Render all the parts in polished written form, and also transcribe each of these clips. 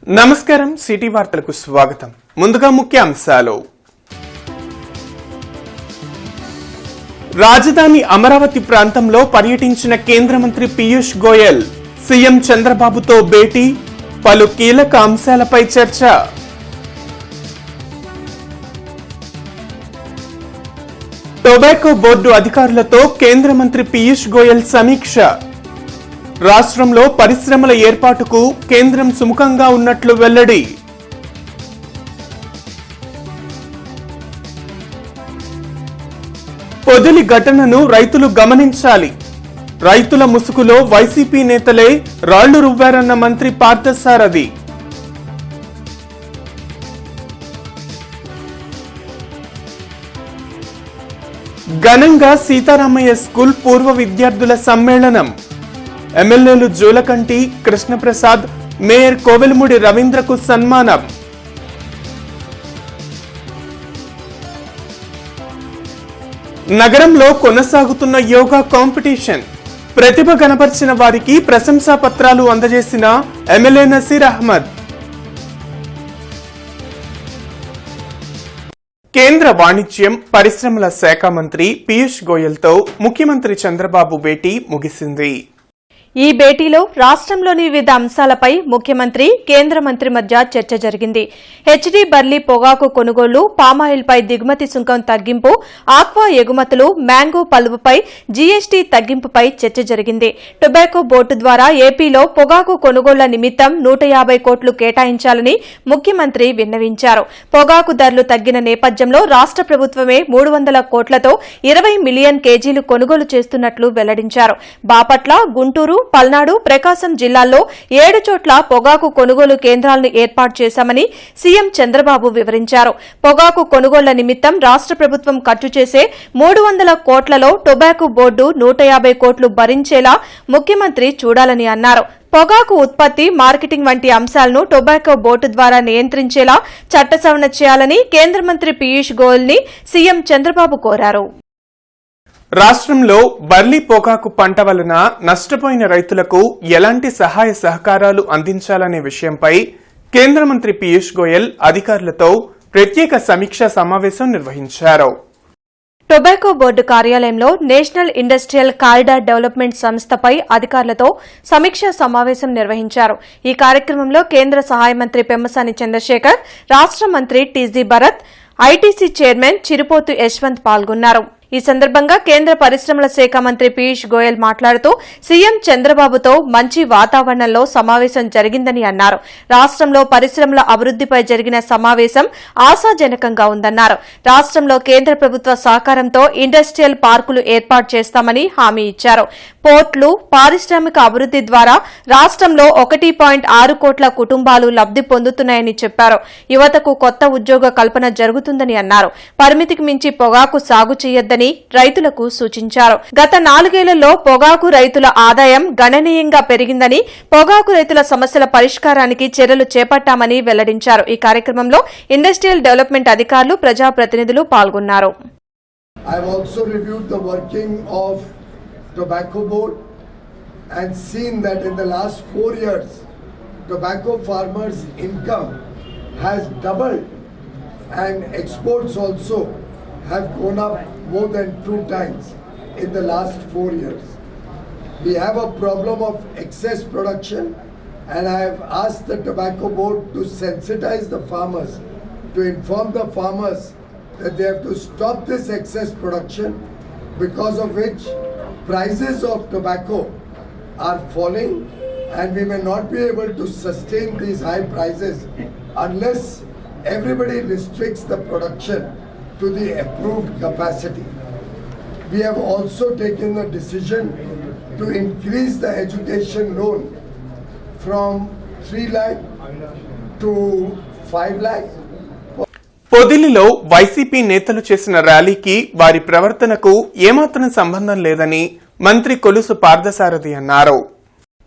నమస్కారం సిటీ వార్తలకు స్వాగతం. ముందుగా ముఖ్యాంశాలు. రాజధాని అమరావతి ప్రాంతంలో పర్యటించిన కేంద్ర మంత్రి పీయూష్ గోయల్ సీఎం చంద్రబాబుతో భేటీ, పలు కీలక అంశాలపై చర్చ. టొబాకో బోర్డు అధికారులతో కేంద్ర మంత్రి పీయూష్ గోయల్ సమీక్ష. రాష్ట్రంలో పరిశ్రమల ఏర్పాటుకు కేంద్రం సుముఖంగా ఉన్నట్లు వెల్లడి. పొదిలి ఘటనను రైతులు గమనించాలి. రైతుల ముసుగులో వైసీపీ నేతలే రాళ్లు రువ్వారన్న మంత్రి పార్థసారథి. ఘనంగా సీతారామయ్య స్కూల్ పూర్వ విద్యార్థుల సమ్మేళనం. ఎమ్మెల్యేలు జూలకంటి కృష్ణప్రసాద్, మేయర్ కోవెలమూడి రవీంద్రకు సన్మానం. నగరంలో కొనసాగుతున్న యోగా కాంపిటీషన్. ప్రతిభ కనపర్చిన వారికి ప్రశంసా పత్రాలు అందజేసిన ఎమ్మెల్యే నసీర్ అహ్మద్. కేంద్ర వాణిజ్యం పరిశ్రమల శాఖ మంత్రి పీయూష్ గోయల్తో ముఖ్యమంత్రి చంద్రబాబు భేటీ ముగిసింది. ఈ భేటీలో రాష్ట్రంలోని వివిధ అంశాలపై ముఖ్యమంత్రి, కేంద్ర మంత్రి మధ్య చర్చ జరిగింది. హెచ్డీ బర్లీ పొగాకు కొనుగోళ్లు, పామాయిల్పై దిగుమతి సుంకం తగ్గింపు, ఆక్వా ఎగుమతులు, మ్యాంగో పలువుపై జీఎస్టీ తగ్గింపుపై చర్చ జరిగింది. టొబాకో బోర్డు ద్వారా ఏపీలో పొగాకు కొనుగోళ్ల నిమిత్తం 150 కోట్లు కేటాయించాలని ముఖ్యమంత్రి విన్నవించారు. పొగాకు ధరలు తగ్గిన నేపథ్యంలో రాష్ట్ర ప్రభుత్వమే 300 కోట్లతో 20 మిలియన్ కేజీలు కొనుగోలు చేస్తున్నట్లు వెల్లడించారు. బాపట్ల, గుంటూరు, పల్నాడు, ప్రకాశం జిల్లాల్లో 7 చోట్ల పొగాకు కొనుగోలు కేంద్రాలను ఏర్పాటు చేశామని సీఎం చంద్రబాబు వివరించారు. పొగాకు కొనుగోళ్ల నిమిత్తం రాష్ట్ర ప్రభుత్వం ఖర్చు చేసే 300 కోట్లలో టొబాకో బోర్డు 150 కోట్లు భరించేలా ముఖ్యమంత్రి చూడాలని అన్నారు. పొగాకు ఉత్పత్తి, మార్కెటింగ్ వంటి అంశాలను టొబాకో బోర్డు ద్వారా నియంత్రించేలా చట్ట సవరణ చేయాలని కేంద్ర మంత్రి పీయూష్ గోయల్ ని సీఎం చంద్రబాబు కోరారు. రాష్ట్రంలో బర్లీ పొగాకు పంట వలన నష్టపోయిన రైతులకు ఎలాంటి సహాయ సహకారాలు అందించాలనే విషయంపై కేంద్ర మంత్రి పీయూష్ గోయల్ అధికారులతో ప్రత్యేక సమీక్షా సమావేశం నిర్వహించారు. టొబాకో బోర్డు కార్యాలయంలో నేషనల్ ఇండస్ట్రియల్ కారిడార్ డెవలప్మెంట్ సంస్థపై అధికారులతో సమీక్షా సమావేశం నిర్వహించారు. ఈ కార్యక్రమంలో కేంద్ర సహాయ మంత్రి పెమ్మసాని చంద్రశేఖర్, రాష్ట్ర మంత్రి TG Bharat, ITC chairman Chirupothu Yashwant పాల్గొన్నారు. ఈ సందర్భంగా కేంద్ర పరిశ్రమల శాఖ మంత్రి పీయూష్ గోయల్ మాట్లాడుతూ సీఎం చంద్రబాబుతో మంచి వాతావరణంలో సమావేశం జరిగిందని అన్నారు. రాష్ట్రంలో పరిశ్రమల అభివృద్దిపై జరిగిన సమావేశం ఆశాజనకంగా ఉందన్నారు. రాష్ట్రంలో కేంద్ర ప్రభుత్వ సహకారంతో ఇండస్ట్రియల్ పార్కులు ఏర్పాటు చేస్తామని హామీ ఇచ్చారు. పోర్టులు, పారిశ్రామిక అభివృద్ది ద్వారా రాష్ట్రంలో 1.6 కోట్ల కుటుంబాలు లబ్ది పొందుతున్నాయని చెప్పారు. యువతకు కొత్త ఉద్యోగ కల్పన జరుగుతుందని అన్నారు. పరిమితికి మించి పొగాకు సాగు చేయొద్దని రైతులకు సూచించారు. గత 4 ఏళ్లలో పొగాకు రైతుల ఆదాయం గణనీయంగా పెరిగిందని, పొగాకు రైతుల సమస్యల పరిష్కారానికి చర్యలు చేపట్టామని వెల్లడించారు. ఈ కార్యక్రమంలో ఇండస్ట్రియల్ డెవలప్మెంట్ అధికారులు, ప్రజాప్రతినిధులు పాల్గొన్నారు. Tobacco board and seen that in the last 4 years tobacco farmers income has doubled and exports also have gone up more than 2 times in the last 4 years. We have a problem of excess production and I have asked the tobacco board to sensitize the farmers, to inform the farmers that they have to stop this excess production, because of which prices of tobacco are falling and we may not be able to sustain these high prices unless everybody restricts the production to the approved capacity. We have also taken the decision to increase the education loan from 3 lakh to 5 lakh. పొదిలిలో YCP నేతలు చేసిన ర్యాలీకి వారి ప్రవర్తనకు ఏమాత్రం సంబంధం లేదని మంత్రి కొలుసు పార్థసారథి అన్నారు.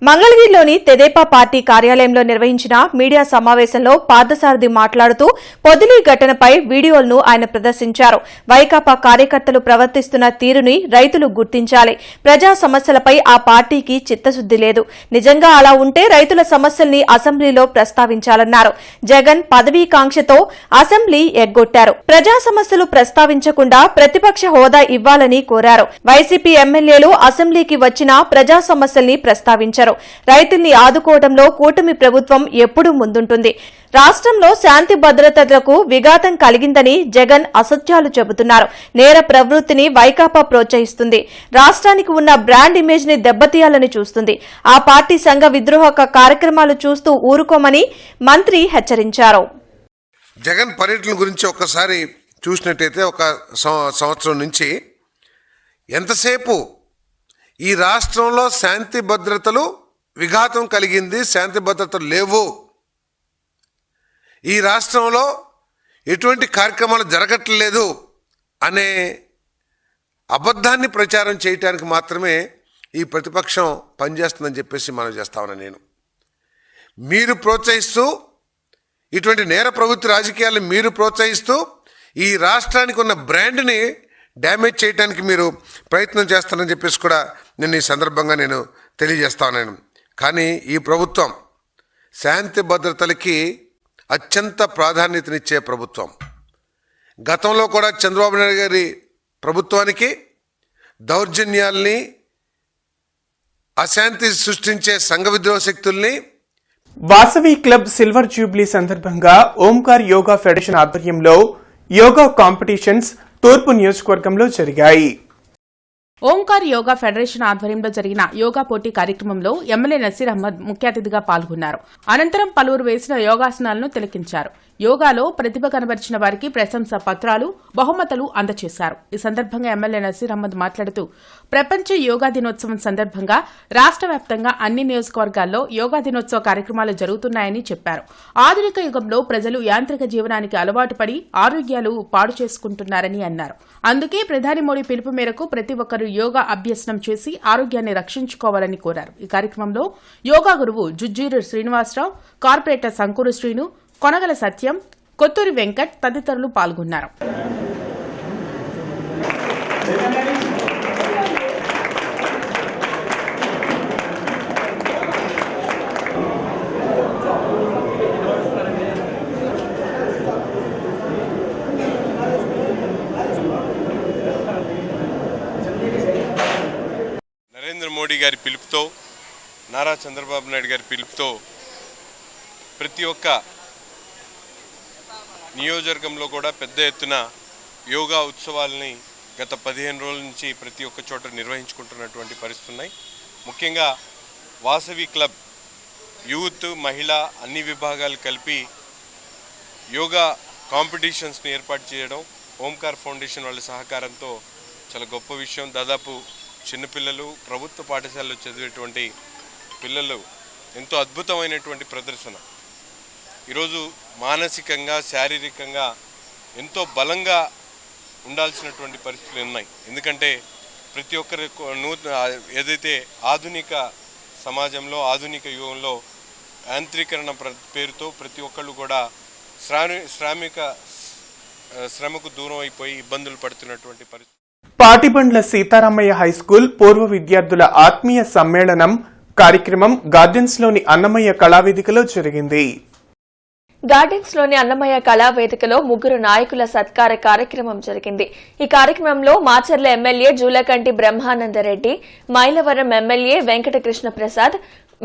మంగళగిరిలోని తెదేపా పార్టీ కార్యాలయంలో నిర్వహించిన మీడియా సమావేశంలో పార్థసారథి మాట్లాడుతూ పొదిలి ఘటనపై వీడియోలను ఆయన ప్రదర్శించారు. వైకాపా కార్యకర్తలు ప్రవర్తిస్తున్న తీరుని రైతులు గుర్తించాలి. ప్రజా సమస్యలపై ఆ పార్టీకి చిత్తశుద్ది లేదు. నిజంగా అలా ఉంటే రైతుల సమస్యల్ని అసెంబ్లీలో ప్రస్తావించాలన్నారు. జగన్ పదవీకాంక్షతో అసెంబ్లీ ఎగ్గొట్టారు. ప్రజా సమస్యలు ప్రస్తావించకుండా ప్రతిపక్ష హోదా ఇవ్వాలని కోరారు. వైసీపీ ఎమ్మెల్యేలు అసెంబ్లీకి వచ్చినా ప్రజా సమస్యల్ని ప్రస్తావించారు. రైతుల్ని ఆదుకోవడంలో కూటమి ప్రభుత్వం ఎప్పుడూ ముందుంటుంది. రాష్ట్రంలో శాంతి భద్రతలకు విఘాతం కలిగిందని జగన్ అసత్యాలు చెబుతున్నారు. నేర ప్రవృత్తిని వైకాపా ప్రోత్సహిస్తుంది. రాష్ట్రానికి ఉన్న బ్రాండ్ ఇమేజ్ ని దెబ్బతీయాలని చూస్తుంది. ఆ పార్టీ సంఘ విద్రోహ కార్యక్రమాలు చూస్తూ ఊరుకోమని మంత్రి హెచ్చరించారు. జగన్ పర్యటన గురించి ఒక్కసారి చూసినట్టయితే ఒక సంవత్సరం నుంచి ఎంతసేపు ఈ రాష్ట్రంలో శాంతి భద్రతలు విఘాతం కలిగింది, శాంతి భద్రతలు లేవు, ఈ రాష్ట్రంలో ఎటువంటి కార్యక్రమాలు జరగట్లేదు అనే అబద్ధాన్ని ప్రచారం చేయడానికి మాత్రమే ఈ ప్రతిపక్షం పనిచేస్తుందని చెప్పేసి మనం చేస్తా ఉన్నాను. నేను మీరు ప్రోత్సహిస్తూ ఇటువంటి నేర ప్రవృత్తి రాజకీయాలను మీరు ప్రోత్సహిస్తూ ఈ రాష్ట్రానికి ఉన్న బ్రాండ్ని డ్యామేజ్ చేయడానికి మీరు ప్రయత్నం చేస్తారని చెప్పేసి కూడా నేను ఈ సందర్భంగా నేను తెలియజేస్తా ఉన్నాను. కానీ ఈ ప్రభుత్వం శాంతి భద్రతలకి అత్యంత ప్రాధాన్యతనిచ్చే ప్రభుత్వం. గతంలో కూడా చంద్రబాబు నాయుడు గారి ప్రభుత్వానికి దౌర్జన్యాల్ని, అశాంతి సృష్టించే సంఘ విద్రోహ శక్తుల్ని. వాసవి క్లబ్ సిల్వర్ జూబ్లీ సందర్భంగా ఓంకార్ యోగా ఫెడరేషన్ ఆధ్వర్యంలో యోగా కాంపిటీషన్స్ తూర్పు నియోజకవర్గంలో జరిగాయి. ఓంకార్ యోగా ఫెడరేషన్ ఆధ్వర్యంలో జరిగిన యోగా పోటీ కార్యక్రమంలో ఎమ్మెల్యే నసీర్ అహ్మద్ ముఖ్య అతిథిగా పాల్గొన్నారు. అనంతరం పలువురు వేసిన యోగాసనాలను తిలకించారు. యోగాలో ప్రతిభ కనబరిచిన వారికి ప్రశంసా పత్రాలు, బహుమతులు అందజేశారు. ఈ సందర్భంగా ఎమ్మెల్యే నసీర్ అహ్మద్ మాట్లాడుతూ ప్రపంచ యోగా దినోత్సవం సందర్భంగా రాష్ట్ర వ్యాప్తంగా అన్ని నియోజకవర్గాల్లో యోగా దినోత్సవ కార్యక్రమాలు జరుగుతున్నాయని చెప్పారు. ఆధునిక యుగంలో ప్రజలు యాంత్రిక జీవనానికి అలవాటు పడి ఆరోగ్యాలు పాడు చేసుకుంటున్నారని అన్నారు. అందుకే ప్రధాని మోడీ పిలుపు మేరకు ప్రతి ఒక్కరూ యోగా అభ్యసనం చేసి ఆరోగ్యాన్ని రక్షించుకోవాలని కోరారు. ఈ కార్యక్రమంలో యోగా గురువు జుజ్జూరు శ్రీనివాసరావు, కార్పొరేటర్ సంకూరు శ్రీను, కొనగల సత్యం, కొత్తూరి వెంకట్ తదితరులు పాల్గొన్నారు. నరేంద్ర మోడీ గారి పిలుపుతో, నారా చంద్రబాబు నాయుడు గారి పిలుపుతో ప్రతి ఒక్క నియోజకవర్గంలో కూడా పెద్ద ఎత్తున యోగా ఉత్సవాలని గత 15 రోజుల నుంచి ప్రతి ఒక్క చోట నిర్వహించుకుంటున్నటువంటి పరిస్థితులు ఉన్నాయి. ముఖ్యంగా వాసవి క్లబ్ యూత్, మహిళ అన్ని విభాగాలు కలిపి యోగా కాంపిటీషన్స్ని ఏర్పాటు చేయడం ఓంకార్ ఫౌండేషన్ వాళ్ళ సహకారంతో చాలా గొప్ప విషయం. దాదాపు చిన్నపిల్లలు, ప్రభుత్వ పాఠశాలలో చదివేటువంటి పిల్లలు ఎంతో అద్భుతమైనటువంటి ప్రదర్శన. ఈరోజు మానసికంగా, శారీరకంగా ఎంతో బలంగా ఉండాల్సినటువంటి పరిస్థితులు ఉన్నాయి. ఎందుకంటే ప్రతి ఒక్కరి ఏదైతే ఆధునిక సమాజంలో, ఆధునిక యుగంలో యాంత్రీకరణ పేరుతో ప్రతి ఒక్కళ్ళు కూడా శ్రమకు దూరం అయిపోయి ఇబ్బందులు పడుతున్నటువంటి పరిస్థితి. పాటిబండ్ల సీతారామయ్య హైస్కూల్ పూర్వ విద్యార్థుల ఆత్మీయ సమ్మేళనం కార్యక్రమం గార్డెన్స్లోని అన్నమయ్య కళావేదికలో జరిగింది. గార్డెన్స్లోని అన్నమయ్య కళావేదికలో 3 నాయకుల సత్కార కార్యక్రమం జరిగింది. ఈ కార్యక్రమంలో Macherla MLA Julakanti Brahmanandareddy, Mylavaram MLA Venkatakrishna Prasad,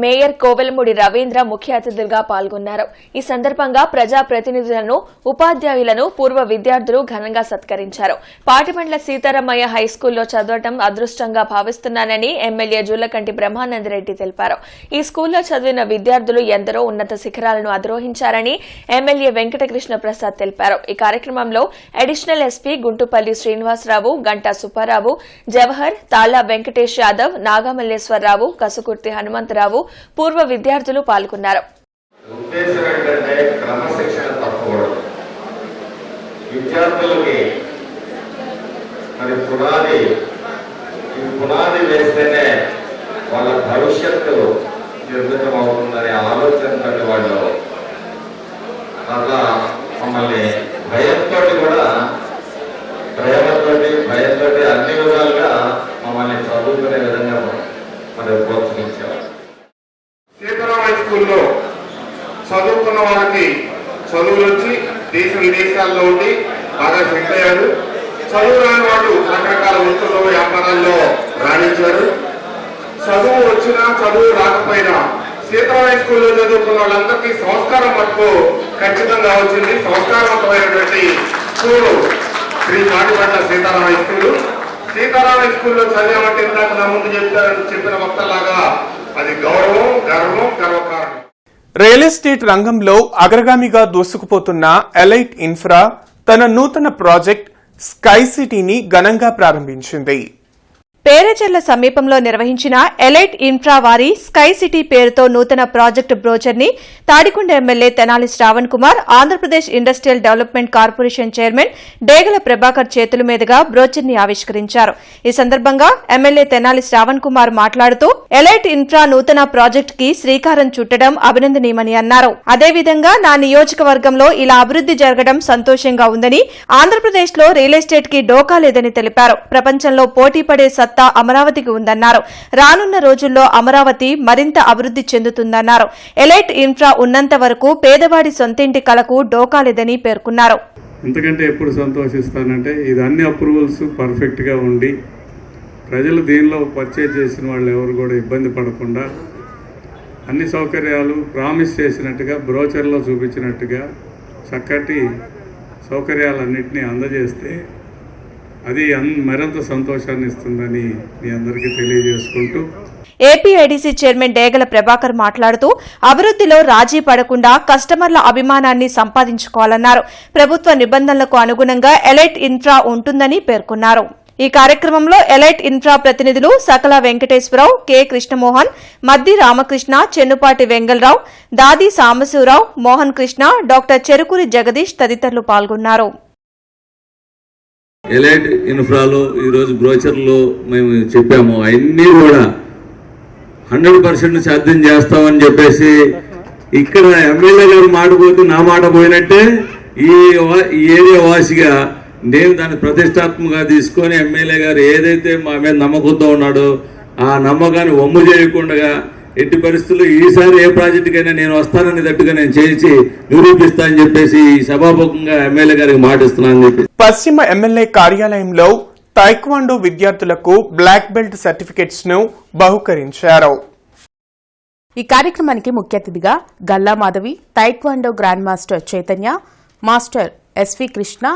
mayor Kovelamudi Ravindra ముఖ్య అతిథులుగా పాల్గొన్నారు. ఈ సందర్భంగా ప్రజాప్రతినిధులను, ఉపాధ్యాయులను పూర్వ విద్యార్థులు ఘనంగా సత్కరించారు. పాటిబండ్ల సీతారామయ్య హైస్కూల్లో చదవడం అదృష్టంగా భావిస్తున్నానని ఎమ్మెల్యే జూలకంటి బ్రహ్మానందరెడ్డి తెలిపారు. ఈ స్కూల్లో చదివిన విద్యార్థులు ఎందరో ఉన్నత శిఖరాలను అధిరోహించారని ఎమ్మెల్యే వెంకటకృష్ణ ప్రసాద్ తెలిపారు. ఈ కార్యక్రమంలో అడిషనల్ ఎస్పీ గుంటుపల్లి శ్రీనివాసరావు, గంటా సుబ్బారావు, జవహర్, తాళ్ల వెంకటేష్ యాదవ్, నాగమల్లేశ్వరరావు, కసుకుర్తి హనుమంతరావు, పూర్వ విద్యార్థులు పాల్గొన్నారు. ఉద్దేశం ఏంటంటే క్రమశిక్షణ తప్పకూడదు. విద్యార్థులకి మరి పునాది వేస్తేనే వాళ్ళ భవిష్యత్తు నిర్మితం అవుతుందనే ఆలోచనతో వాళ్ళు అట్లా మమ్మల్ని భయంతో కూడా భయంతో అన్ని విధాలుగా మమ్మల్ని చదువుకునే విధంగా మరి ప్రోత్సహించారు. సీతారాం హై స్కూల్లో చదువుకున్న వాళ్ళకి చదువులు వచ్చి దేశ విదేశాల్లో ఉండి బాగా సెట్ అయ్యారు. చదువు రాని వాళ్ళు రకరకాల వృత్తుల్లో వ్యాపారాల్లో రాణించారు. చదువు వచ్చినా చదువు రాకపోయినా సీతారాం హై స్కూల్లో చదువుకున్న వాళ్ళందరికీ సంస్కారం మటుకు ఖచ్చితంగా వచ్చింది. సంస్కారవంతమైనటువంటి school Shri Matipatla Sitaram high school. Sitaram high స్కూల్లో చదివామంటే ఇందాక నా ముందు చెప్పిన వక్తలాగా అది గౌరవం, గర్వం, గర్వకారణం. రియల్ ఎస్టేట్ రంగంలో అగ్రగామిగా దూసుకుపోతున్న ఎలైట్ ఇన్ఫ్రా తన నూతన ప్రాజెక్ట్ స్కై సిటీని ఘనంగా ప్రారంభించింది. పేరేచెర్ల సమీపంలో నిర్వహించిన ఎలైట్ ఇన్ఫ్రా వారి స్కై సిటీ పేరుతో నూతన ప్రాజెక్టు బ్రోచర్ ని Tadikonda MLA Tenali Shravan Kumar, Andhra Pradesh industrial development corporation chairman Degala Prabhakar చేతుల మీదుగా బ్రోచర్ ని ఆవిష్కరించారు. ఈ సందర్భంగా ఎమ్మెల్యే తెనాలి శ్రావణ్ కుమార్ మాట్లాడుతూ ఎలైట్ ఇన్ఫ్రా నూతన ప్రాజెక్టు కి శ్రీకారం చుట్టడం అభినందనీయమని అన్నారు. అదేవిధంగా నా నియోజకవర్గంలో ఇలా అభివృద్ది జరగడం సంతోషంగా ఉందని, ఆంధ్రప్రదేశ్ లో రియల్ ఎస్టేట్ కి డోకా లేదని తెలిపారు. ప్రపంచంలో పోటీపడే అమరావతికి ఉందన్నారు. రానున్న రోజుల్లో అమరావతి మరింత అభివృద్ది చెందుతుందన్నారు. ఎలైట్ ఇన్ఫ్రా ఉన్నంత వరకు పేదవాడి సొంతింటి కలకు డోకా లేదని పేర్కొన్నారు. ఎందుకంటే ఎప్పుడు సంతోషిస్తానంటే ఇది అన్ని అప్రూవల్స్ పర్ఫెక్ట్గా ఉండి ప్రజలు దీనిలో పర్చేజ్ చేసిన వాళ్ళు ఎవరు కూడా ఇబ్బంది పడకుండా అన్ని సౌకర్యాలు ప్రామిస్ చేసినట్టుగా బ్రోచర్లో చూపించినట్టుగా చక్కటి సౌకర్యాలన్నింటినీ అందజేస్తే అది మరింత సంతోషాన్ని ఇస్తుందని మీ అందరికీ తెలియజేసుకుంటూ ఏపీఐడీసీ చైర్మన్ డేగల ప్రభాకర్ మాట్లాడుతూ అభివృద్దిలో రాజీ పడకుండా కస్టమర్ల అభిమానాన్ని సంపాదించుకోవాలన్నారు. ప్రభుత్వ నిబంధనలకు అనుగుణంగా ఎలైట్ ఇన్ఫ్రా ఉంటుందని పేర్కొన్నారు. ఈ కార్యక్రమంలో ఎలైట్ ఇన్ఫ్రా ప్రతినిధులు సకల వెంకటేశ్వరరావు, కె కృష్ణమోహన్, మద్ది రామకృష్ణ, చెన్నుపాటి వెంగళరావు, దాది సాంబశివరావు, మోహన్ కృష్ణ, డాక్టర్ చెరుకూరి జగదీష్ తదితరులు పాల్గొన్నారు. ఎలైట్ ఇన్ఫ్రాలో ఈరోజు బ్రోచర్లో మేము చెప్పాము అవన్నీ కూడా 100% సాధ్యం చేస్తామని చెప్పేసి ఇక్కడ ఎమ్మెల్యే గారు మాట పోతే నా మాట పోయినట్టే ఈ ఏరియా వాసిగా నేను దాన్ని ప్రతిష్టాత్మకంగా తీసుకొని ఎమ్మెల్యే గారు ఏదైతే మా మీద నమ్మకంతో ఉన్నాడో ఆ నమ్మకాన్ని వమ్ము చేయకుండా ఎట్టి పరిస్థితుల్లో ఈసారి ఏ ప్రాజెక్టుకైనా నేను వస్తానని తట్టుగా నేను చేసి నిరూపిస్తా అని చెప్పేసి సభాముఖంగా ఎమ్మెల్యే గారికి మాటిస్తున్నానని చెప్పి పశ్చిమ ఎమ్మెల్యే కార్యాలయంలో టైక్వాండో విద్యార్థులకు బ్లాక్ బెల్ట్ సర్టిఫికెట్స్ ను బహుకరించారు. ఈ కార్యక్రమానికి ముఖ్య అతిథిగా Galla Madhavi, taekwondo grand master Chaitanya, master SV Krishna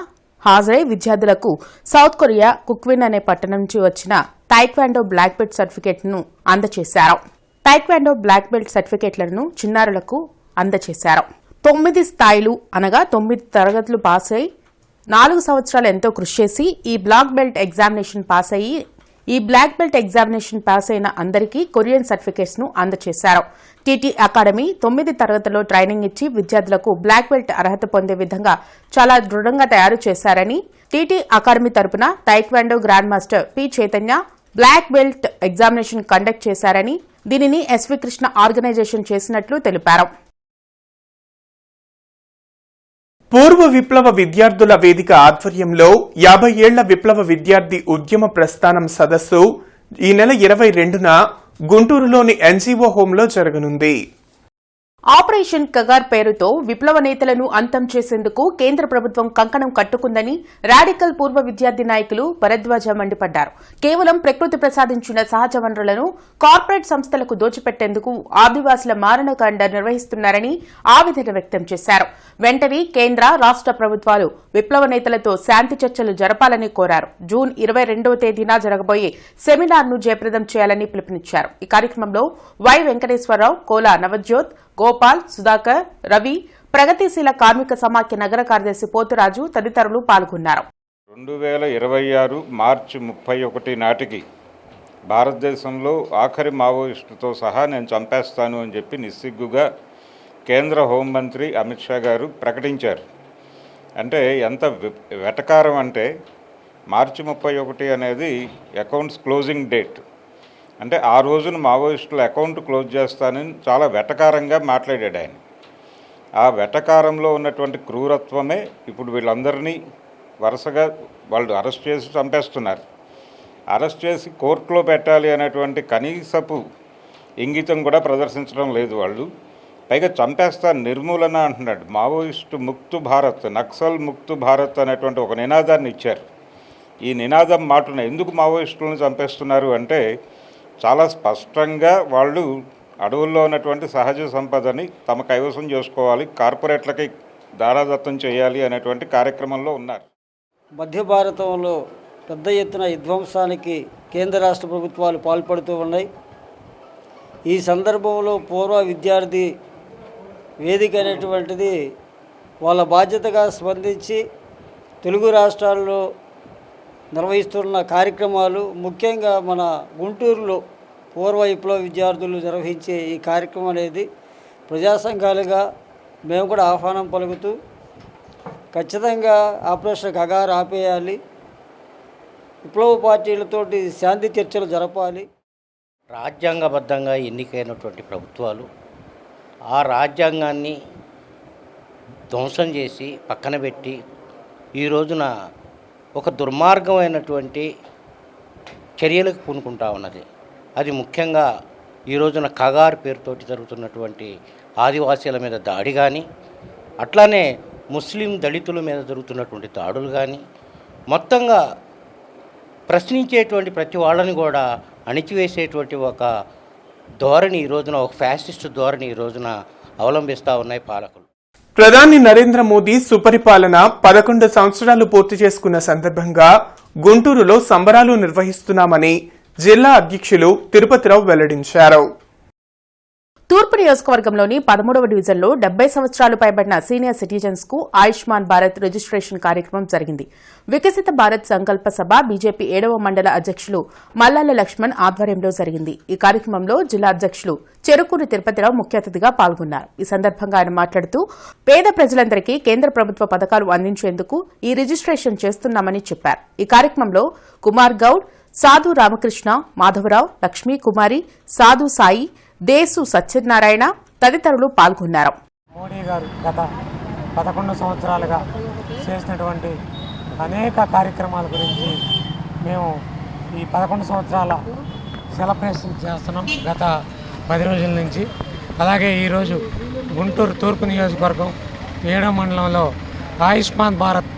హాజరై విద్యార్థులకు సౌత్ కొరియా కుక్విన్ అనే పట్టణం నుంచి వచ్చిన టైక్వాండో బ్లాక్ బెల్ట్ సర్టిఫికెట్ ను అందజేశారు. టైక్వాండో బ్లాక్ బెల్ట్ సర్టిఫికెట్లను చిన్నారులకు అందజేశారు. 9 స్థాయిలు అనగా 9 తరగతులు పాస్ అయి 4 సంవత్సరాలు ఎంతో కృషి చేసి ఈ బ్లాక్ బెల్ట్ ఎగ్జామినేషన్ పాస్ అయిన అందరికీ కొరియన్ సర్టిఫికెట్స్ ను అందజేశారు. టీటీ అకాడమీ 9 తరగతుల్లో ట్రైనింగ్ ఇచ్చి విద్యార్థులకు బ్లాక్ బెల్ట్ అర్హత పొందే విధంగా చాలా దృఢంగా తయారు చేశారని, టీటీ అకాడమీ తరపున taekwondo grand master P Chaitanya black belt examination conduct చేశారని, దీనిని ఎస్వి కృష్ణ ఆర్గనైజేషన్ చేసినట్లు తెలిపారు. పూర్వ విప్లవ విద్యార్థుల వేదిక ఆధ్వర్యంలో 50 ఏళ్ల విప్లవ విద్యార్థి ఉద్యమ ప్రస్థానం సదస్సు ఈ నెల 22న గుంటూరులోని ఎన్జీఓ హోంలో జరగనుంది. ఆపరేషన్ కగార్ పేరుతో విప్లవ నేతలను అంతం చేసేందుకు కేంద్ర ప్రభుత్వం కంకణం కట్టుకుందని రాడికల్ పూర్వ విద్యార్థి నాయకులు భరద్వాజ మండిపడ్డారు. కేవలం ప్రకృతి ప్రసాదించిన సహజ వనరులను కార్పొరేట్ సంస్థలకు దోచిపెట్టేందుకు ఆదివాసుల మారణకాండ నిర్వహిస్తున్నారని ఆవేదన వ్యక్తం చేశారు. వెంటనే కేంద్ర, రాష్ట ప్రభుత్వాలు విప్లవ నేతలతో శాంతి చర్చలు జరపాలని కోరారు. జూన్ 22వ తేదీన జరగబోయే సెమినార్ను జయప్రదం చేయాలని పిలుపునిచ్చారు. ఈ కార్యక్రమంలో వై వెంకటేశ్వరరావు, కోలా నవజ్యోత్, గోపాల్, సుధాకర్, రవి, ప్రగతిశీల కార్మిక సమాఖ్య నగర కార్యదర్శి పోతురాజు తదితరులు పాల్గొన్నారు. 2026 మార్చి 31 నాటికి భారతదేశంలో ఆఖరి మావోయిస్టుతో సహా నేను చంపేస్తాను అని చెప్పి నిస్సిగ్గుగా కేంద్ర హోంమంత్రి అమిత్ షా గారు ప్రకటించారు. అంటే ఎంత వెటకారం అంటే మార్చి 31 అనేది అకౌంట్స్ క్లోజింగ్ డేట్. అంటే ఆ రోజున మావోయిస్టుల అకౌంట్ క్లోజ్ చేస్తానని చాలా వెటకారంగా మాట్లాడాడు ఆయన. ఆ వెటకారంలో ఉన్నటువంటి క్రూరత్వమే ఇప్పుడు వీళ్ళందరినీ వరుసగా వాళ్ళు అరెస్ట్ చేసి చంపేస్తున్నారు. అరెస్ట్ చేసి కోర్టులో పెట్టాలి అనేటువంటి కనీసపు ఇంగితం కూడా ప్రదర్శించడం లేదు వాళ్ళు. పైగా చంపేస్తా నిర్మూలన అంటున్నాడు. మావోయిస్టు ముక్తు భారత్, నక్సల్ ముక్తు భారత్ అనేటువంటి ఒక నినాదాన్ని ఇచ్చారు. ఈ నినాదం మాటను ఎందుకు మావోయిస్టులను చంపేస్తున్నారు అంటే చాలా స్పష్టంగా వాళ్ళు అడవుల్లో ఉన్నటువంటి సహజ సంపదని తమ కైవసం చేసుకోవాలి, కార్పొరేట్లకి దారాదత్తం చేయాలి అనేటువంటి కార్యక్రమంలో ఉన్నారు. మధ్య భారతంలో పెద్ద ఎత్తున విధ్వంసానికి కేంద్ర రాష్ట్ర ప్రభుత్వాలు పాల్పడుతూ ఉన్నాయి. ఈ సందర్భంలో పూర్వ విద్యార్థి వేదిక అనేటువంటిది వాళ్ళ బాధ్యతగా స్పందించి తెలుగు రాష్ట్రాల్లో నిర్వహిస్తున్న కార్యక్రమాలు, ముఖ్యంగా మన గుంటూరులో పూర్వ విప్లవ విద్యార్థులు నిర్వహించే ఈ కార్యక్రమం అనేది ప్రజా సంఘాలుగా మేము కూడా ఆహ్వానం పలుకుతూ ఖచ్చితంగా ఆపరేషన్ కగారు ఆపేయాలి, విప్లవ పార్టీలతోటి శాంతి చర్చలు జరపాలి. రాజ్యాంగబద్ధంగా ఎన్నికైనటువంటి ప్రభుత్వాలు ఆ రాజ్యాంగాన్ని ధ్వంసం చేసి పక్కన పెట్టి ఈ రోజున ఒక దుర్మార్గమైనటువంటి చర్యలకు పూనుకుంటా ఉన్నది. అది ముఖ్యంగా ఈ రోజున కగార్ పేరుతోటి జరుగుతున్నటువంటి ఆదివాసీల మీద దాడి కానీ, అట్లానే ముస్లిం దళితుల మీద జరుగుతున్నటువంటి దాడులు కానీ, మొత్తంగా ప్రశ్నించేటువంటి ప్రతి వాళ్ళని కూడా అణిచివేసేటువంటి ఒక ధోరణి ఈ రోజున, ఒక ఫ్యాసిస్ట్ ధోరణి ఈ రోజున అవలంబిస్తూ ఉన్నాయి పాలకులు. ప్రధాని నరేంద్ర మోదీ సుపరిపాలన 11 సంవత్సరాలు పూర్తి చేసుకున్న సందర్భంగా గుంటూరులో సంబరాలు నిర్వహిస్తున్నామని జిల్లా అధ్యక్షులు తిరుపతిరావు వెల్లడించారు. తూర్పు నియోజకవర్గంలోని 13వ డివిజన్లో 70 సంవత్సరాలు పైబడిన సీనియర్ సిటిజన్స్ కు ఆయుష్మాన్ భారత్ రిజిస్ట్రేషన్ కార్యక్రమం జరిగింది. వికసిత భారత్ సంకల్ప సభ బీజేపీ 7వ మండల అధ్యక్షులు మల్లాల లక్ష్మణ్ ఆధ్వర్యంలో జరిగింది. ఈ కార్యక్రమంలో జిల్లా అధ్యక్షులు చెరుకూరి తిరుపతిరావు ముఖ్య అతిథిగా పాల్గొన్నారు. ఈ సందర్భంగా ఆయన మాట్లాడుతూ పేద ప్రజలందరికీ కేంద్ర ప్రభుత్వ పథకాలు అందించేందుకు ఈ రిజిస్ట్రేషన్ చేస్తున్నామని చెప్పారు. ఈ కార్యక్రమంలో కుమార్ గౌడ్, సాధు రామకృష్ణ, మాధవరావు, లక్ష్మీ కుమారి, సాధు సాయి, దేశు సత్యనారాయణ తదితరులు పాల్గొన్నారు. మోడీ గారు గత 11 సంవత్సరాలుగా చేసినటువంటి అనేక కార్యక్రమాల గురించి మేము ఈ 11 సంవత్సరాల సెలబ్రేషన్ చేస్తున్నాం గత 10 రోజుల నుంచి. అలాగే ఈరోజు గుంటూరు తూర్పు నియోజకవర్గం 7వ మండలంలో ఆయుష్మాన్ భారత్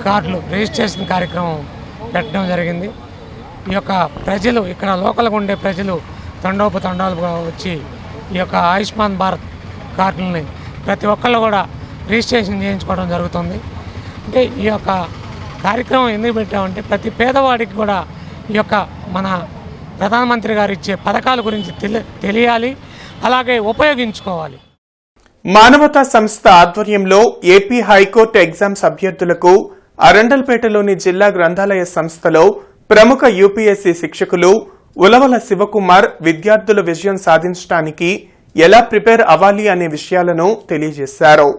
కార్డులు రిజిస్ట్రేషన్ కార్యక్రమం పెట్టడం జరిగింది. ఈ యొక్క ప్రజలు, ఇక్కడ లోకల్గా ఉండే ప్రజలు తండోపతండాలుగా వచ్చి ఈ యొక్క ఆయుష్మాన్ భారత్ కార్డులని ప్రతి ఒక్కళ్ళు కూడా రిజిస్ట్రేషన్ చేయించుకోవడం జరుగుతుంది. అంటే ఈ యొక్క కార్యక్రమం ఎందుకు పెట్టామంటే ప్రతి పేదవాడికి కూడా ఈ యొక్క మన ప్రధానమంత్రి గారు ఇచ్చే పథకాల గురించి తెలియాలి, అలాగే ఉపయోగించుకోవాలి. మానవతా సంస్థ ఆధ్వర్యంలో ఏపీ హైకోర్టు ఎగ్జామ్స్ అభ్యర్థులకు అరండల్పేటలోని జిల్లా గ్రంథాలయ సంస్థలో ప్రముఖ యూపీఎస్సీ శిక్షకులు ఉలవల శివకుమార్ విద్యార్థుల విజయం సాధించడానికి ఎలా ప్రిపేర్ అవ్వాలి అనే విషయాలను తెలియజేశారు.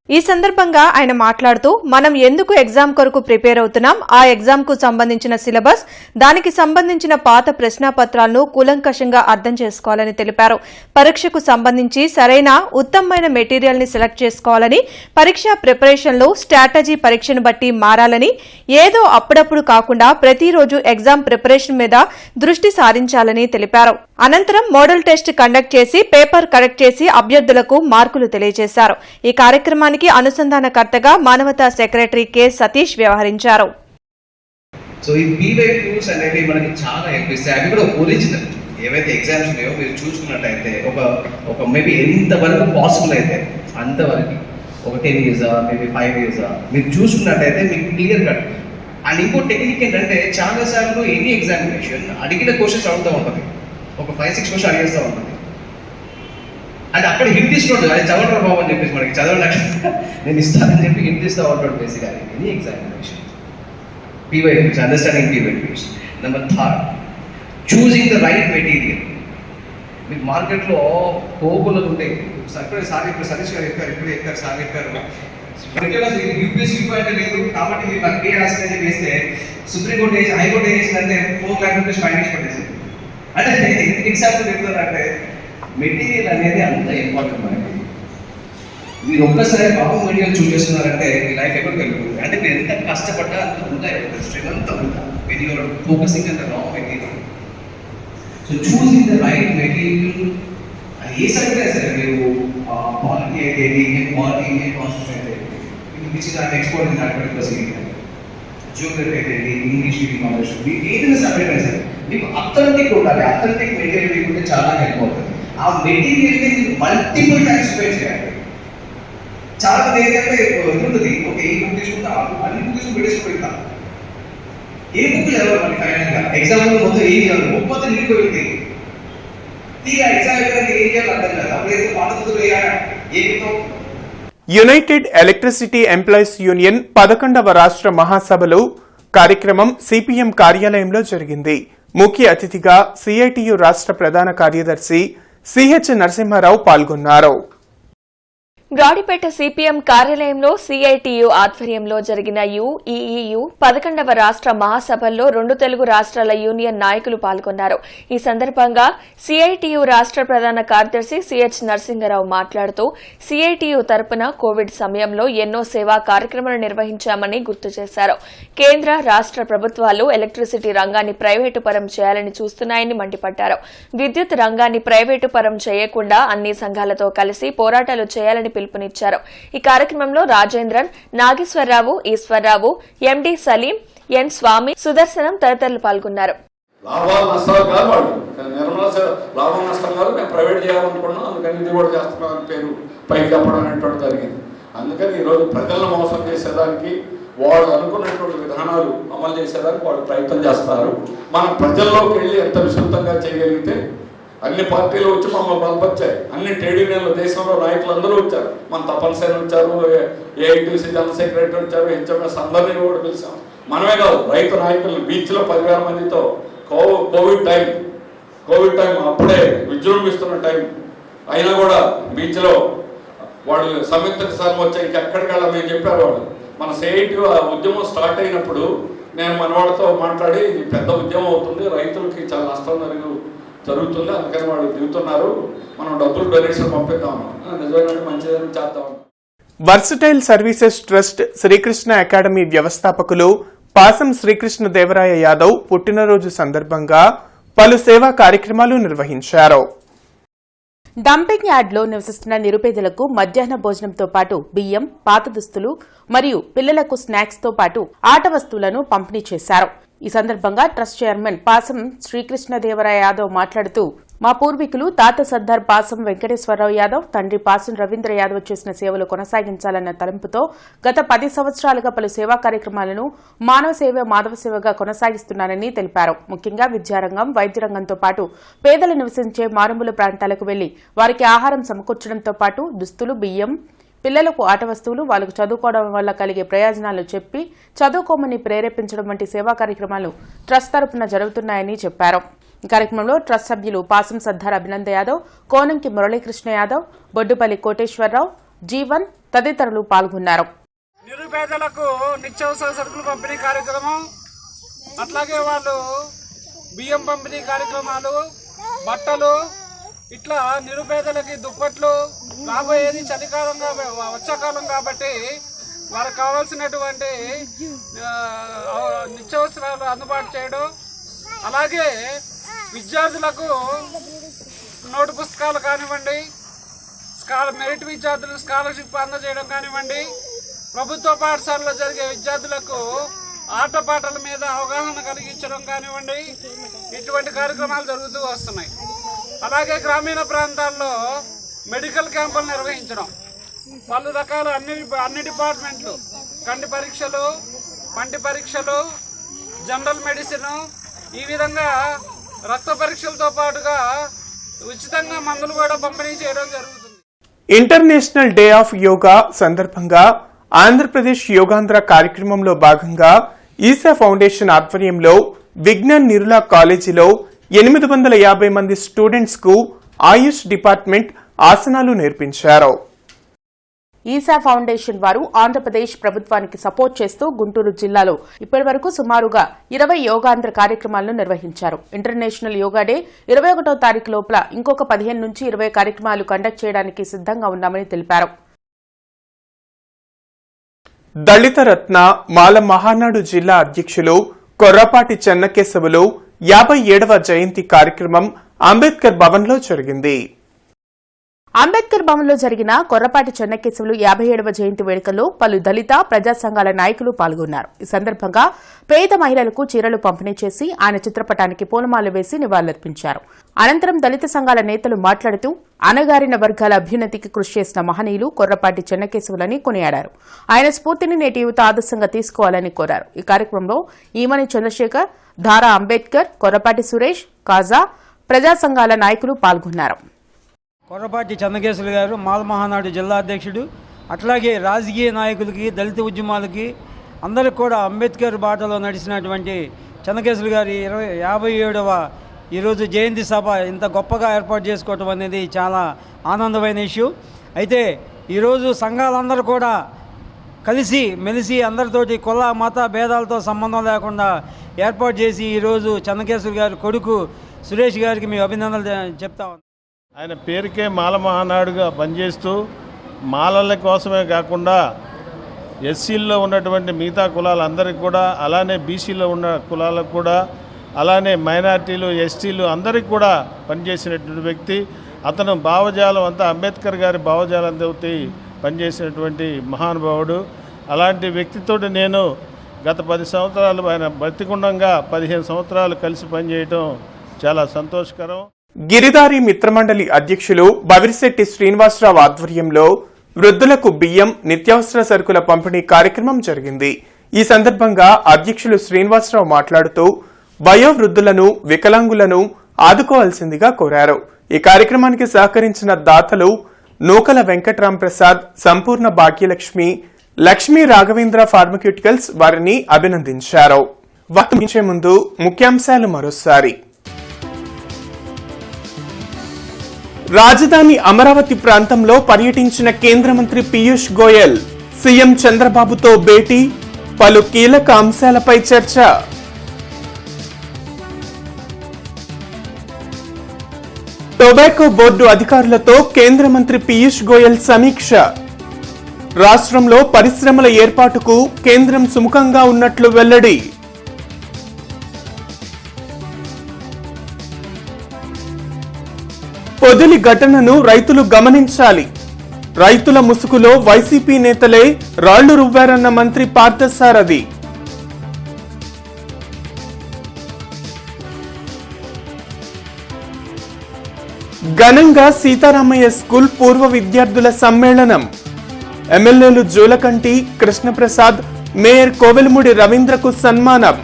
ఈ సందర్భంగా ఆయన మాట్లాడుతూ మనం ఎందుకు ఎగ్జామ్ కొరకు ప్రిపేర్ అవుతున్నాం, ఆ ఎగ్జామ్ కు సంబంధించిన సిలబస్, దానికి సంబంధించిన పాత ప్రశ్నాపత్రాలను కూలంకషంగా అర్థం చేసుకోవాలని తెలిపారు. పరీక్షకు సంబంధించి సరైన ఉత్తమమైన మెటీరియల్ ని సెలెక్ట్ చేసుకోవాలని, పరీక్ష ప్రిపరేషన్ లో స్ట్రాటజీ పరీక్షను బట్టి మారాలని, ఏదో అప్పుడప్పుడు కాకుండా ప్రతిరోజు ఎగ్జామ్ ప్రిపరేషన్ మీద దృష్టి సారించాలని తెలిపారు. అనంతరం మోడల్ టెస్ట్ కండక్ట్ చేసి పేపర్ కరెక్ట్ చేసి అభ్యర్థులకు మార్కులు తెలియజేశారు. ఈ కార్యక్రమానికి అనుసంధానకర్తగా మానవతా సెక్రటరీ కె సతీష్ వ్యవహరించారు. సో ఈ పీవైక్యూస్ అనేవి మనకి చాలా ఎక్కిస్తాయి. అవి కూడా ఒరిజినల్ ఏవైతే ఎగ్జామ్స్ ఉన్నాయో మీరు చూసుకున్నట్టయితే ఒక మేబీ ఎంతవరకు పాసిబుల్ అయితే అంతవరకు ఒక 10 years మేబీ 5 years మీరు చూసుకున్నట్టయితే మీకు క్లియర్ కట్. అండ్ ఇంకో టెక్నిక్ ఏంటంటే చాలాసార్లు ఎనీ ఎగ్జామినేషన్ అడిగిన క్వశ్చన్స్ అడుగుతూ ఉంటుంది, ఒక 5-6 క్వశ్చన్ అడిగేస్తూ ఉంటుంది. అంటే అక్కడ హింట్ ఇస్తుంటుంది, అది చదవడం బాబు అని చెప్పేసి మనకి చదవడానికి నేను ఇస్తానని చెప్పి హింట్ ఇస్తూ ఉంటాడు. బేసిక్గా any examination PYQs, understanding PYQs. Number 3, choosing the right material. మీకు మార్కెట్లో పోగులు ఉంటాయి. సతీష్ గారు చెప్పారు, ఇప్పుడు చెప్పారు, సార్ చెప్పారు, యూపీఎస్సీ పాయింట్ లేదు కాబట్టి మీరు నాకు పే రాసిందని వేస్తే సుప్రీంకోర్టు హైకోర్టు ఏం చేసిందంటే 4 lakh రూపీస్ ఫైన్ వేసి పట్టేసింది. అంటే ఎగ్జాంపుల్ చెప్తారంటే మెటీరియల్ అనేది అంత ఇంపార్టెంట్ మనకి. మీరు ఒక్కసారి బాబు మెటీరియల్ చూస్ చేసుకున్నారంటే మీ లైఫ్ ఎక్కడికి వెళ్ళిపోతుంది. అంటే మీరు ఎంత కష్టపడ్డా అంత ఉంటాయి, స్ట్రెంత్ అంతా ఉంటా. When you're focusing on the wrong material. So choosing the right material ఏ సబ్జెక్ట్ అయితే సరే, మీరు క్వాలిటీ అయితే ఇండియన్ క్వాలిటీ, ఇండియన్ కాన్స్టిట్యూషన్ అయితే which is our export in that particular subject, geography అయితే ఇంగ్లీష్ మీడియం నాలెడ్జ్, మీకు ఏదైనా సబ్జెక్ట్ అయితే సరే మీకు అథెంటిక్ ఉండాలి. అథెంటిక్ మెటీరియల్ మీకు ఉంటే చాలా హెల్ప్ అవుతుంది. ఆ మెటీరియల్ని మీరు మల్టిపుల్ టైమ్స్ స్ప్రెడ్ చేయాలి. చాలా మంది ఏంటంటే ఉంటుంది, ఓకే ఈ బుక్ తీసుకుంటా అన్ని బుక్ తీసుకుని పెట్టేసుకుంటా, ఏ బుక్ చదవాలి మనకి ఫైనల్గా ఎగ్జామ్ మొత్తం ఏం చేయాలి, బుక్ మొత్తం నిండిపోయింది. తీరా ఎగ్జామ్ అయిపోయింది ఏం చేయాలి అర్థం కాదు. అప్పుడు ఏదో పాఠకులు ఏమిటో. యునైటెడ్ ఎలక్ట్రిసిటీ ఎంప్లాయీస్ యూనియన్ 11వ రాష్ట్ర మహాసభలు కార్యక్రమం సిపిఎం కార్యాలయంలో జరిగింది. ముఖ్య అతిథిగా సిఐటియు రాష్ట్ర ప్రధాన కార్యదర్శి సిహెచ్ నరసింహారావు పాల్గొన్నారు. బ్రాడీపేట సిపిఎం కార్యాలయంలో సిఐటియు ఆధ్వర్యంలో జరిగిన యుఈయు 11వ రాష్ట్ర మహాసభల్లో 2 తెలుగు రాష్ట్రాల యూనియన్ నాయకులు పాల్గొన్నారు. ఈ సందర్భంగా సిఐటియు రాష్ట్ర ప్రధాన కార్యదర్శి సిహెచ్ నరసింహారావు మాట్లాడుతూ సిఐటియు తరపున కోవిడ్ సమయంలో ఎన్నో సేవా కార్యక్రమాలు నిర్వహించామని గుర్తు చేశారు. కేంద్ర రాష్ట్ర ప్రభుత్వాలు ఎలక్ట్రిసిటీ రంగాన్ని ప్రైవేటు పరం చేయాలని చూస్తున్నాయని మండిపడ్డారు. విద్యుత్ రంగాన్ని ప్రైవేటు పరం చేయకుండా అన్ని సంఘాలతో కలిసి పోరాటాలు చేయాలని పిలుపునిచ్చారు. ఈ కార్యక్రమంలో రాజేంద్రన్, నాగేశ్వరరావు, ఈశ్వరరావు, ఎండి సలీం, ఎన్ స్వామి, సుదర్శనం తదితరులు పాల్గొన్నారు. లాభాలు నష్టాలు కాదు, వాళ్ళు నిర్మలా లాభం నష్టం కాదు, మేము ప్రైవేట్ చేయాలనుకున్నాం, అందుకని ఇది కూడా చేస్తున్నాం అని పేరు పైకి చెప్పడం అనేటువంటి జరిగింది. అందుకని ఈరోజు ప్రజలను మోసం చేసేదానికి, వాళ్ళు అనుకున్నటువంటి విధానాలు అమలు చేసేదానికి వాళ్ళు ప్రయత్నం చేస్తారు. మనం ప్రజల్లోకి వెళ్ళి ఎంత విస్తృతంగా చేయగలిగితే, అన్ని పార్టీలు వచ్చి మమ్మల్ని బలపరిచాయి, అన్ని ట్రేడ్ యూనియన్లు దేశంలో నాయకులు అందరూ వచ్చారు, మన తపనిసరి వచ్చారు, ఏఐటీసీ జనరల్ సెక్రటరీ వచ్చారు, హెచ్ఎంఎస్ అందరినీ కూడా పిలిచాం. మనమే కాదు, రైతు నాయకులు బీచ్లో 10,000 మందితో కోవిడ్ టైం అప్పుడే విజృంభిస్తున్న టైం అయినా కూడా బీచ్లో వాళ్ళు సంయుక్త కిసాన్ వచ్చాయి, ఇంకెక్కడికి వెళ్ళమని చెప్పారు వాళ్ళు. మన సిఐటి ఉద్యమం స్టార్ట్ అయినప్పుడు నేను మన వాళ్ళతో మాట్లాడి, ఇది పెద్ద ఉద్యమం అవుతుంది, రైతులకి చాలా నష్టం జరుగుతుంది, అందుకని వాళ్ళు దిగుతున్నారు, మనం డబ్బులు డొనేషన్ పంపిద్దాం, నిజమైన మంచిదని చేద్దాం. Versatile services trust Srikrishna academy వ్యవస్థాపకులు పాసం శ్రీకృష్ణ దేవరాయ యాదవ్ పుట్టినరోజు సందర్భంగా పలు సేవా కార్యక్రమాలు నిర్వహించారు. డంపింగ్ యార్డ్లో నివసిస్తున్న నిరుపేదలకు మధ్యాహ్న భోజనంతో పాటు బియ్యం, పాత దుస్తులు మరియు పిల్లలకు స్నాక్స్ తో పాటు ఆట వస్తువులను పంపిణీ చేశారు. ఈ సందర్భంగా ట్రస్ట్ చైర్మన్ పాసం శ్రీకృష్ణదేవరాయ యాదవ్ మాట్లాడుతూ, మా పూర్వీకులు తాత సర్దార్ పాసం వెంకటేశ్వరరావు యాదవ్, తండ్రి పాసం రవీంద్ర యాదవ్ చేసిన సేవలు కొనసాగించాలన్న తలంపుతో గత 10 సంవత్సరాలుగా పలు సేవా కార్యక్రమాలను మానవ సేవ, మాధవ సేవగా కొనసాగిస్తున్నారని తెలిపారు. ముఖ్యంగా విద్యారంగం, వైద్య రంగంతో పాటు పేదలు నివసించే మారుమూల ప్రాంతాలకు వెళ్లి వారికి ఆహారం సమకూర్చడంతో పాటు దుస్తులు, బియ్యం, పిల్లలకు ఆట వస్తువులు, వాళ్ళకు చదువుకోవడం వల్ల కలిగే ప్రయోజనాలు చెప్పి చదువుకోమని ప్రేరేపించడం వంటి సేవా కార్యక్రమాలు ట్రస్ట్ తరపున జరుగుతున్నాయని చెప్పారు. ఈ కార్యక్రమంలో ట్రస్ట్ సభ్యులు పాసం సర్దార్ అభినంద యాదవ్, కోనంకి మురళీకృష్ణ యాదవ్, బొడ్డుపల్లి కోటేశ్వరరావు, జీవన్ తదితరులు పాల్గొన్నారు. నిరుపేదలకు నిత్యావసర సరుకులు పంపిణీ కార్యక్రమం, అట్లాగే వాళ్ళు బియ్యం పంపిణీ కార్యక్రమాలు, బట్టలు, ఇట్లా నిరుపేదలకి దుప్పట్లు, రాబోయేది చలికాలం వర్షాకాలం కాబట్టి వారికి కావాల్సినటువంటి నిత్యావసరాలు అందుబాటు చేయడం, అలాగే విద్యార్థులకు నోటు పుస్తకాలు కానివ్వండి, మెరిట్ విద్యార్థులు స్కాలర్షిప్ అందజేయడం కానివ్వండి, ప్రభుత్వ పాఠశాలలో జరిగే విద్యార్థులకు ఆటపాటల మీద అవగాహన కలిగించడం కానివ్వండి, ఇటువంటి కార్యక్రమాలు జరుగుతూ వస్తున్నాయి. అలాగే గ్రామీణ ప్రాంతాల్లో మెడికల్ క్యాంపులు నిర్వహించడం, పలు రకాల అన్ని డిపార్ట్మెంట్లు, కంటి పరీక్షలు, పంటి పరీక్షలు, జనరల్ మెడిసిన్, ఈ విధంగా రక్త పరీక్షలతో పాటుగా ఉచితంగా మందులు కూడా పంపిణీ చేయడం జరుగుతుంది. ఇంటర్నేషనల్ డే ఆఫ్ యోగా సందర్భంగా ఆంధ్రప్రదేశ్ యోగాంధ్ర కార్యక్రమంలో భాగంగా ఈసా ఫౌండేషన్ ఆధ్వర్యంలో విజ్ఞాన్ నిరులా కాలేజీలో 850 మంది స్టూడెంట్స్ కు ఆయుష్ డిపార్ట్మెంట్ ఆసనాలు నేర్పించారు. ఈసా ఫౌండేషన్ వారు ఆంధ్రప్రదేశ్ ప్రభుత్వానికి సపోర్ట్ చేస్తూ గుంటూరు జిల్లాలో ఇప్పటివరకు సుమారుగా 20 యోగాంధ్ర కార్యక్రమాలను నిర్వహించారు. ఇంటర్నేషనల్ యోగా డే 21వ తారీఖు లోపల ఇంకొక 15 నుంచి 20 కార్యక్రమాలు కండక్ట్ చేయడానికి సిద్ధంగా ఉన్నామని తెలిపారు. దళిత రత్న మాల మహానాడు జిల్లా అధ్యక్షులు కొర్రపాటి చెన్నకేశవులు 57వ జయంతి కార్యక్రమం అంబేద్కర్ భవన్లో జరిగింది. అంబేద్కర్ భవన్లో జరిగిన కొర్రపాటి చెన్నకేశవులు 57వ జయంతి వేడుకల్లో పలు దళిత ప్రజా సంఘాల నాయకులు పాల్గొన్నారు. ఈ సందర్భంగా పేద మహిళలకు చీరలు పంపిణీ చేసి ఆయన చిత్రపటానికి పూలమాల వేసి నివాళులర్పించారు. అనంతరం దళిత సంఘాల నేతలు మాట్లాడుతూ అణగారిన వర్గాల అభ్యున్నతికి కృషి చేసిన మహనీయులు కొర్రపాటి చెన్నకేశవులని కొనియాడారు. ఆయన స్ఫూర్తిని నేటి యువత ఆదర్శంగా తీసుకోవాలని కోరారు. ఈ కార్యక్రమంలో ఈమని చంద్రశేఖర్, ధారా అంబేద్కర్, కొర్రపాటి సురేష్, కాజా, ప్రజా సంఘాల నాయకులు పాల్గొన్నారు. కొర్రపాటి చెన్నకేశవులు గారు మాల మహానాడు జిల్లా అధ్యక్షుడు. అట్లాగే రాజకీయ నాయకులకి, దళిత ఉద్యమాలకి అందరికి కూడా అంబేద్కర్ బాటలో నడిచినటువంటి చెన్నకేశవులు గారి 57వ ఈరోజు జయంతి సభ ఇంత గొప్పగా ఏర్పాటు చేసుకోవటం అనేది చాలా ఆనందమైన ఇష్యూ. అయితే ఈరోజు సంఘాలందరూ కూడా కలిసి మెలిసి అందరితోటి కుల మత భేదాలతో సంబంధం లేకుండా ఏర్పాటు చేసి ఈరోజు చెన్నకేశవులు గారి కొడుకు సురేష్ గారికి మేము అభినందనలు చెప్తా ఉన్నాం. ఆయన పేరుకే మాల మహానాడుగా పనిచేస్తూ మాలల కోసమే కాకుండా ఎస్సీల్లో ఉన్నటువంటి మిగతా కులాలందరికీ కూడా, అలానే బీసీలో ఉన్న కులాలకు కూడా, అలానే మైనార్టీలు, ఎస్టీలు అందరికీ కూడా పనిచేసినటువంటి వ్యక్తి. అతను భావజాలం అంతా అంబేద్కర్ గారి భావజాలంతో పనిచేసినటువంటి మహానుభావుడు. అలాంటి వ్యక్తితోటి నేను గత 10 సంవత్సరాలు ఆయన బతికుండంగా 15 సంవత్సరాలు కలిసి పనిచేయటం చాలా సంతోషకరం. గిరిదారి మిత్రమండలి అధ్యక్షులు బవిరిశెట్టి శ్రీనివాసరావు ఆధ్వర్యంలో వృద్ధులకు బియ్యం, నిత్యావసర సరుకుల పంపిణీ కార్యక్రమం జరిగింది. ఈ సందర్భంగా అధ్యక్షులు శ్రీనివాసరావు మాట్లాడుతూ వయోవృద్ధులను, వికలాంగులను ఆదుకోవాల్సిందిగా కోరారు. ఈ కార్యక్రమానికి సహకరించిన దాతలు నూకల వెంకట్రాంప్రసాద్, సంపూర్ణ భాగ్యలక్ష్మి, లక్ష్మీ రాఘవేంద్ర ఫార్మక్యూటికల్స్ వారిని అభినందించారు. వాటించే ముందు ముఖ్యాంశాలు మరోసారి. రాజధాని అమరావతి ప్రాంతంలో పర్యటించిన కేంద్ర మంత్రి పీయూష్ గోయల్ సీఎం చంద్రబాబుతో భేటీ, పలు కీలక అంశాలపై చర్చ. టొబాకో బోర్డు అధికారులతో కేంద్ర మంత్రి పీయూష్ గోయల్ సమీక్ష. రాష్ట్రంలో పరిశ్రమల ఏర్పాటుకు కేంద్రం సుముఖంగా ఉన్నట్లు వెల్లడి. పొదిలి ఘటనను రైతులు గమనించాలి. రైతుల ముసుగులో వైసీపీ నేతలే రాళ్లు రువ్వారన్న మంత్రి పార్థసారథి. ఘనంగా సీతారామయ్య స్కూల్ పూర్వ విద్యార్థుల సమ్మేళనం. ఎమ్మెల్యేలు జోలకంటి కృష్ణప్రసాద్, మేయర్ కోవెలమూడి రవీంద్రకు సన్మానం.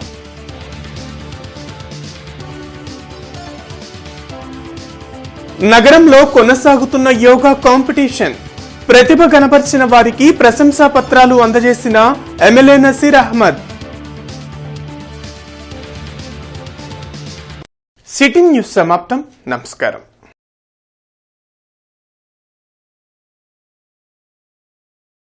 నగరంలో కొనసాగుతున్న యోగా కాంపిటీషన్. ప్రతిభ కనపర్చిన వారికి ప్రశంసా పత్రాలు అందజేసిన MLA Naseer Ahmed. City news సమాప్తం. నమస్కారం.